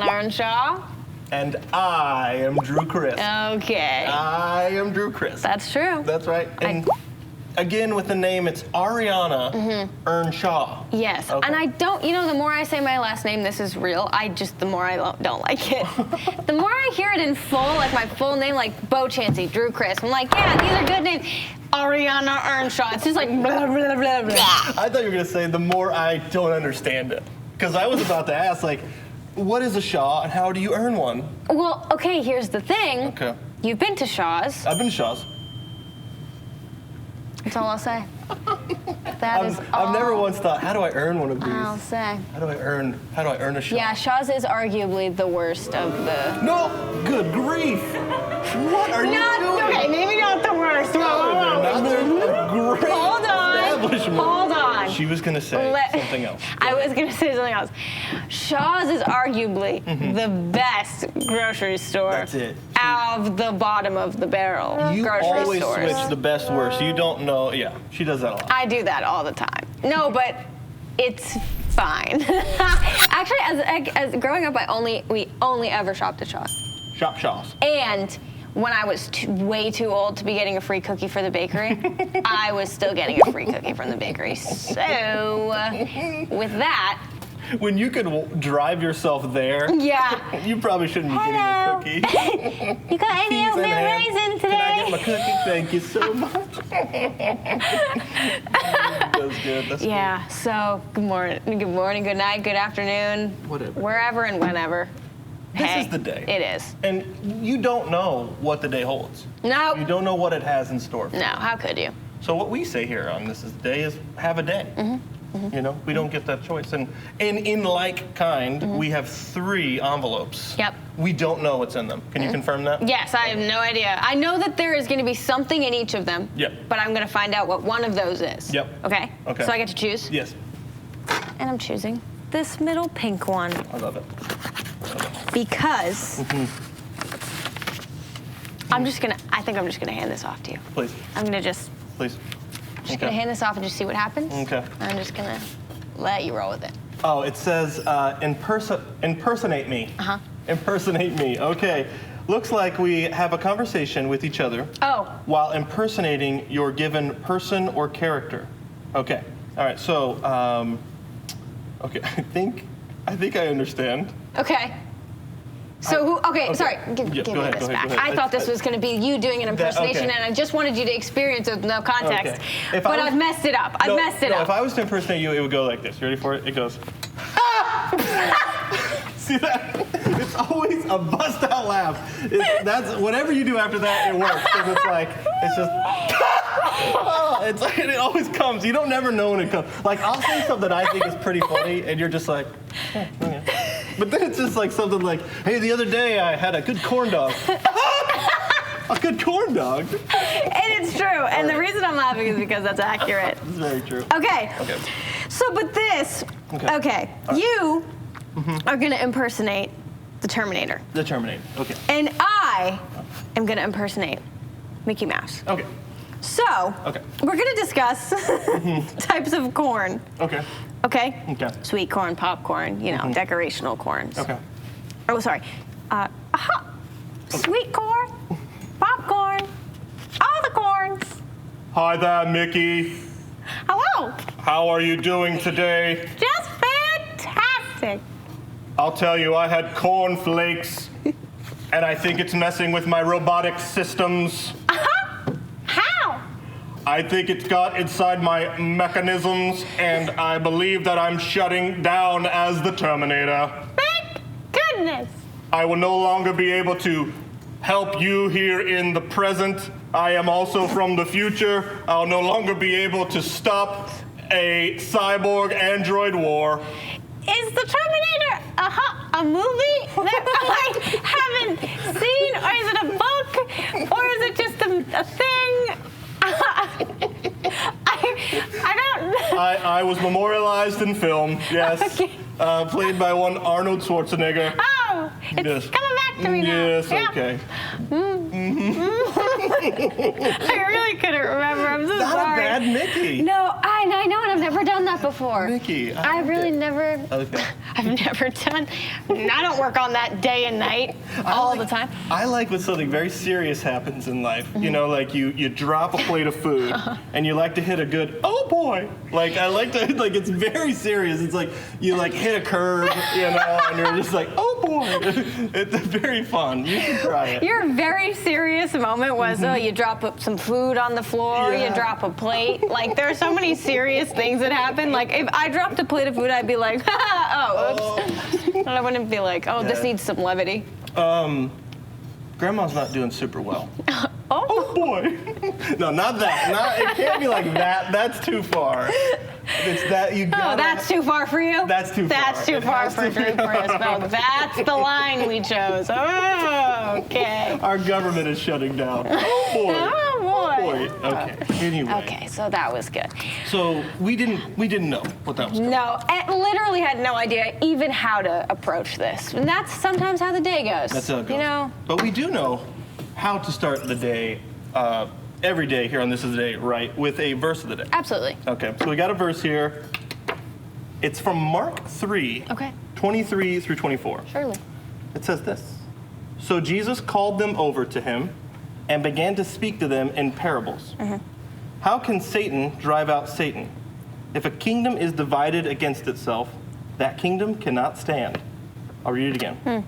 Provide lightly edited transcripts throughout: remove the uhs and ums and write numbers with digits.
Ariana Earnshaw. And I am Drew Chris. Okay. I am Drew Chris. That's true. That's right. And again, with the name, it's Ariana Earnshaw. Yes, Okay. and I don't, the more I say my last name, this is real, the more I don't like it. The more I hear it in full, like my full name, like Bo Chansey, Drew Chris, I'm like, yeah, these are good names. Ariana Earnshaw, it's just like blah, blah, blah, blah. I thought you were going to say, the more I don't understand it. Because I was about to ask, like, what is a Shaw and how do you earn one? Well, okay, here's the thing. Okay. You've been to Shaw's. I've been to Shaw's. That's all I'll say. That is all I've never once thought, how do I earn one of these? I'll say. How do I earn a Shaw? Yeah, Shaw's is arguably the worst of the... No, good grief. What are you doing? Okay, maybe not the worst. Another great Hold on. establishment. Hold on. She was going to say something else. I was going to say something else. Shaw's is arguably the best grocery store. That's it. Of the bottom of the barrel You grocery always stores. switch the best worst. You don't know. Yeah, she does that a lot. I do that all the time. No, but it's fine. Actually, as growing up, we only ever shopped at Shaw's. Shop Shaw's. And when I was way too old to be getting a free cookie for the bakery, I was still getting a free cookie from the bakery. So, with that... When you could drive yourself there, yeah, you probably shouldn't be getting a cookie. You got any oatmeal raisin today? Can I get my cookie? Thank you so much. That's good. That's yeah, so good morning, good night, good afternoon. Whatever. Wherever and whenever. This is the day. It is. And you don't know what the day holds. No. You don't know what it has in store for you. No, how could you? So what we say here on This Is the Day is have a day. You know, we don't get that choice. And in like kind, we have 3 envelopes. Yep. We don't know what's in them. Can you confirm that? Yes, I have no idea. I know that there is going to be something in each of them. Yep. But I'm going to find out what one of those is. Yep. Okay? Okay. So I get to choose? Yes. And I'm choosing this middle pink one. I love it. Because I think I'm just going to hand this off to you. Please. I'm going to just Please. gonna hand this off and just see what happens. Okay. I'm just gonna let you roll with it. Oh, it says impersonate me. Uh-huh. Impersonate me. Okay. Looks like we have a conversation with each other. Oh. While impersonating your given person or character. Okay. All right. So, okay. I think I understand. Okay. So who? Okay, sorry. Give me go ahead, this go back. ahead. I thought this was going to be you doing an impersonation, okay. and I just wanted you to experience it with no context. Okay. But I've messed it up. I've messed it up. If I was to impersonate you, it would go like this. You ready for it? It goes. See that? It's always a bust out laugh. That's whatever you do after that, it works because it's just. It's like it always comes. You don't never know when it comes. Like I'll say something that I think is pretty funny, and you're just like, oh, okay. But then it's just like something like, hey, the other day I had a good corn dog. A good corn dog. And it's true. And the reason I'm laughing is because that's accurate. It's very true. Okay. Okay. So, but this. Okay. You are going to impersonate the Terminator. The Terminator. Okay. And I am going to impersonate Mickey Mouse. Okay. So, we're going to discuss types of corn. Okay. Okay? Okay. Sweet corn, popcorn, decorational corns. Okay. Oh, sorry. Sweet corn, popcorn, all the corns. Hi there, Mickey. Hello. How are you doing today? Just fantastic. I'll tell you, I had corn flakes, and I think it's messing with my robotic systems. How? I think it's got inside my mechanisms, and I believe that I'm shutting down as the Terminator. Thank goodness. I will no longer be able to help you here in the present. I am also from the future. I'll no longer be able to stop a cyborg android war. Is the Terminator a movie that I haven't seen, or is it a book, or is it just a thing? I don't know. I was memorialized in film, yes. Okay. Played by one Arnold Schwarzenegger. Oh, it's coming back to me now. Yes, Yeah. okay. I really couldn't remember. I'm so Not sorry. a bad Mickey. No, I know, and I've never done that before. Mickey, I've really never. Okay. I've never done. I don't work on that day and night all the time. I like when something very serious happens in life. You know, like you drop a plate of food and you like to hit a good, oh boy. Like I like to, like it's very serious. It's like you like hit a curve, you know, and you're just like, oh boy. It's very fun. You should try it. Your very serious moment was, you drop some food on the floor, you drop a plate. Like there are so many serious things that happen. Like if I dropped a plate of food, I'd be like, oh, oops. And I wouldn't be like, this needs some levity. Grandma's not doing super well. Oh boy. No, not that. It can't be like that. That's too far. It's that you got. Oh, that's too far for you? That's too far. That's too far for Drew Chris. No, that's the line we chose. Oh, okay. Our government is shutting down. Oh boy. Oh boy. Okay. Anyway. Okay, so that was good. So we didn't know what that was. No, I literally had no idea even how to approach this. And that's sometimes how the day goes. That's how it goes. You know? But we do know how to start the day every day here on This Is the Day, right, with a verse of the day. Absolutely. Okay, so we got a verse here. It's from Mark 3, 23 through 24. Surely. It says this. So Jesus called them over to him and began to speak to them in parables. How can Satan drive out Satan? If a kingdom is divided against itself, that kingdom cannot stand. I'll read it again.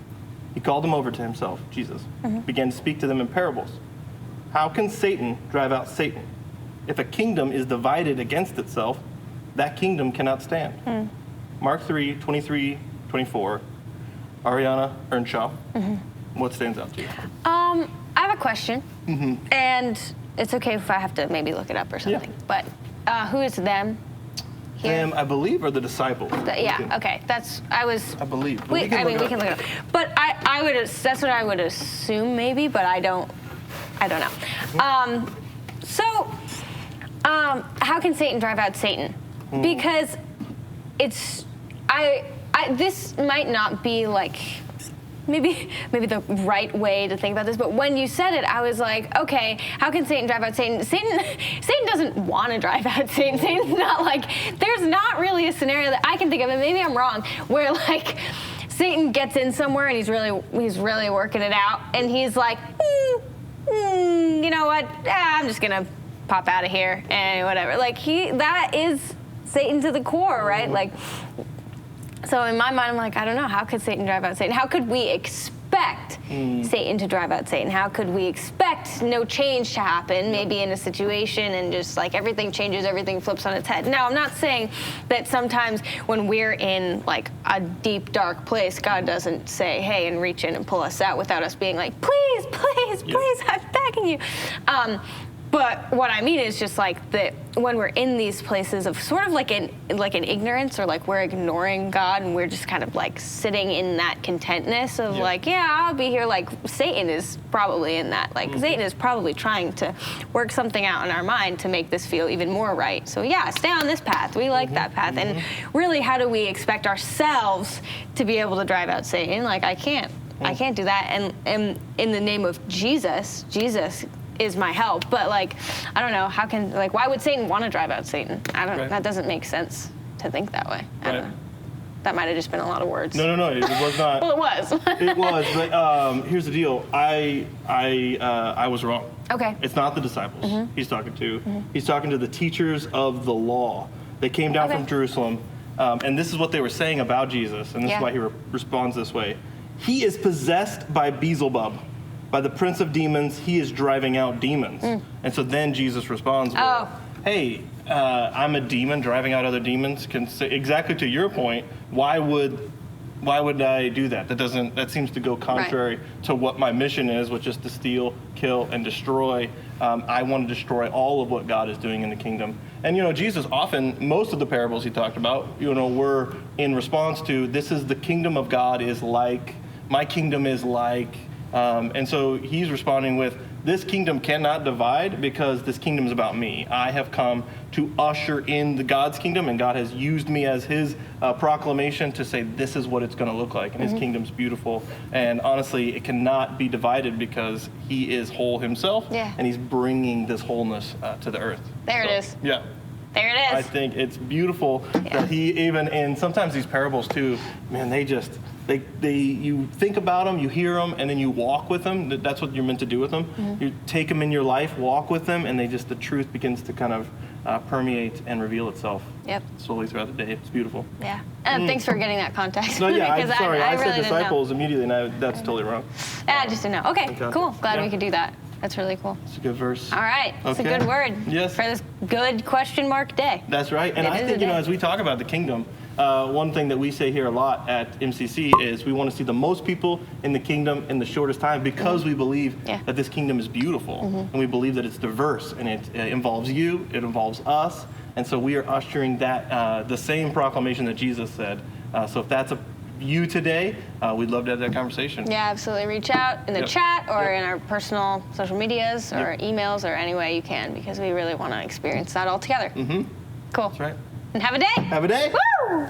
He called them over to himself, Jesus, began to speak to them in parables. How can Satan drive out Satan? If a kingdom is divided against itself, that kingdom cannot stand. Mark 3, 23, 24. Ariana Earnshaw, what stands out to you? I have a question, and it's okay if I have to maybe look it up or something. But who is them? Here? Them, I believe, are the disciples. Okay. I believe. We can look it up. But I would. That's what I would assume, maybe. But I don't know. How can Satan drive out Satan? Because it's this might not be like maybe the right way to think about this, but when you said it, I was like, okay, how can Satan drive out Satan? Satan doesn't want to drive out Satan. Satan's not like, there's not really a scenario that I can think of, and maybe I'm wrong, where like Satan gets in somewhere and he's really working it out, and he's like, you know what? I'm just gonna pop out of here and whatever. Like that is Satan to the core, right? Like. So in my mind, I'm like, I don't know. How could Satan drive out Satan? How could we expect Satan to drive out Satan? How could we expect no change to happen, maybe in a situation, and just like everything changes, everything flips on its head? Now, I'm not saying that sometimes when we're in like a deep, dark place, God doesn't say, hey, and reach in and pull us out without us being like, please, I'm begging you. But what I mean is just like that when we're in these places of sort of like an ignorance, or like we're ignoring God and we're just kind of like sitting in that contentness of like, I'll be here. Like Satan is probably in that. Like Satan is probably trying to work something out in our mind to make this feel even more right. So stay on this path. We like that path. And really, how do we expect ourselves to be able to drive out Satan? Like I can't do that. And in the name of Jesus is my help, but like I don't know, why would Satan want to drive out Satan? I don't know. That doesn't make sense to think that way. I don't know. That might have just been a lot of words. No, it was not. Well, it was. It was, but here's the deal. I was wrong. Okay. It's not the disciples he's talking to. He's talking to the teachers of the law. They came down from Jerusalem, and this is what they were saying about Jesus, and this is why he responds this way. He is possessed by Beelzebub. By the prince of demons, he is driving out demons. And so then Jesus responds with, hey, I'm a demon driving out other demons. Exactly to your point, why would I do that? That seems to go contrary to what my mission is, which is to steal, kill, and destroy. I want to destroy all of what God is doing in the kingdom. And Jesus often, most of the parables he talked about, were in response to, this is the kingdom of God is like, my kingdom is like. And so he's responding with, this kingdom cannot divide because this kingdom is about me. I have come to usher in the God's kingdom, and God has used me as his proclamation to say this is what it's going to look like, and his kingdom's beautiful. And honestly, it cannot be divided because he is whole himself, and he's bringing this wholeness to the earth. There it is. Yeah. There it I is. think it's beautiful that he even, and sometimes these parables too, man, you think about them, you hear them, and then you walk with them. That's what you're meant to do with them. You take them in your life, walk with them, and the truth begins to kind of permeate and reveal itself slowly throughout the day. It's beautiful. Yeah. Thanks for getting that context. No, yeah, because I'm sorry. I really said disciples immediately, and that's totally wrong. Yeah, I just didn't know. Okay, cool. Glad we could do that. That's really cool. It's a good verse. All right. It's a good word for this good question mark day. That's right. And I think, as we talk about the kingdom, one thing that we say here a lot at MCC is we want to see the most people in the kingdom in the shortest time because we believe that this kingdom is beautiful. And we believe that it's diverse and it involves you, it involves us. And so we are ushering that, the same proclamation that Jesus said. So if that's you today, we'd love to have that conversation. Yeah, absolutely. Reach out in the chat or in our personal social medias or emails or any way you can because we really want to experience that all together. Cool. That's right. And have a day. Have a day. Woo!